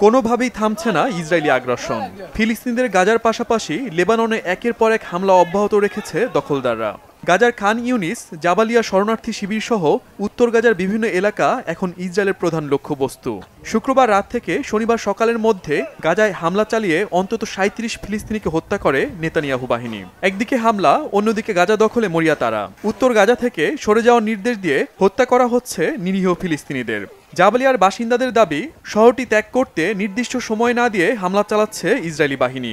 কোনোভাবেই থামছে না ইসরায়েলি আগ্রাসন। ফিলিস্তিনিদের গাজার পাশাপাশি লেবাননে একের পর এক হামলা অব্যাহত রেখেছে দখলদাররা। গাজার খান ইউনিস, জাবালিয়া শরণার্থী শিবির সহ উত্তর গাজার বিভিন্ন এলাকা এখন ইসরায়েলের প্রধান লক্ষ্যবস্তু। শুক্রবার রাত থেকে শনিবার সকালের মধ্যে গাজায় হামলা চালিয়ে অন্তত ৩৭ ফিলিস্তিনিকে হত্যা করে নেতানিয়াহু বাহিনী। একদিকে হামলা, অন্যদিকে গাজা দখলে মরিয়া তারা। উত্তর গাজা থেকে সরে যাওয়ার নির্দেশ দিয়ে হত্যা করা হচ্ছে নিরীহ ফিলিস্তিনিদের। জাবালিয়ার বাসিন্দাদের দাবি, শহরটি ত্যাগ করতে নির্দিষ্ট সময় না দিয়ে হামলা চালাচ্ছে ইসরায়েলি বাহিনী।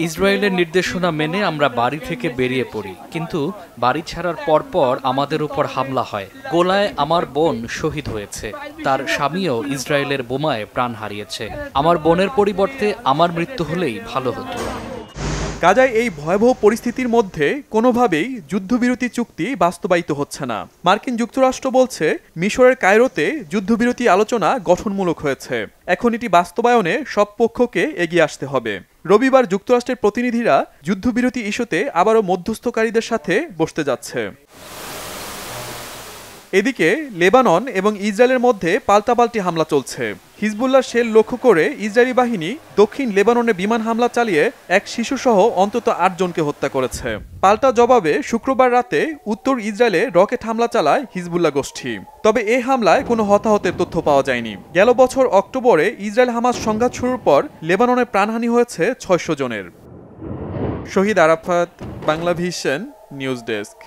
ইসরায়েলের নির্দেশনা মেনে আমরা বাড়ি থেকে বেরিয়ে পড়ি, কিন্তু বাড়ি ছাড়ার পরপর আমাদের উপর হামলা হয়। গোলায় আমার বোন শহীদ হয়েছে, তার স্বামীও ইসরায়েলের বোমায় প্রাণ হারিয়েছে। আমার বোনের পরিবর্তে আমার মৃত্যু হলেই ভালো হতো। গাজায় এই ভয়াবহ পরিস্থিতির মধ্যে কোনোভাবেই যুদ্ধবিরতি চুক্তি বাস্তবায়িত হচ্ছে না। মার্কিন যুক্তরাষ্ট্র বলছে, মিশরের কায়রোতে যুদ্ধবিরতি আলোচনা গঠনমূলক হয়েছে, এখন এটি বাস্তবায়নে সব পক্ষকে এগিয়ে আসতে হবে। রবিবার যুক্তরাষ্ট্রের প্রতিনিধিরা যুদ্ধবিরতি ইস্যুতে আবারও মধ্যস্থকারীদের সাথে বসতে যাচ্ছে। এদিকে লেবানন এবং ইসরায়েলের মধ্যে পাল্টাপাল্টি হামলা চলছে। হিজবুল্লাহ শেল লক্ষ্য করে ইসরায়েলি বাহিনী দক্ষিণ লেবাননে বিমান হামলা চালিয়ে এক শিশুসহ অন্তত ৮ জনকে হত্যা করেছে। পাল্টা জবাবে শুক্রবার রাতে উত্তর ইসরায়েলে রকেট হামলা চালায় হিজবুল্লাহ গোষ্ঠী। তবে এ হামলায় কোনো হতাহতের তথ্য পাওয়া যায়নি। গেল বছর অক্টোবরে ইসরায়েল হামাস সংঘাত শুরুর পর লেবাননে প্রাণহানি হয়েছে ৬০০ জনের। শহীদ আরাফাত, বাংলাভিশন নিউজ ডেস্ক।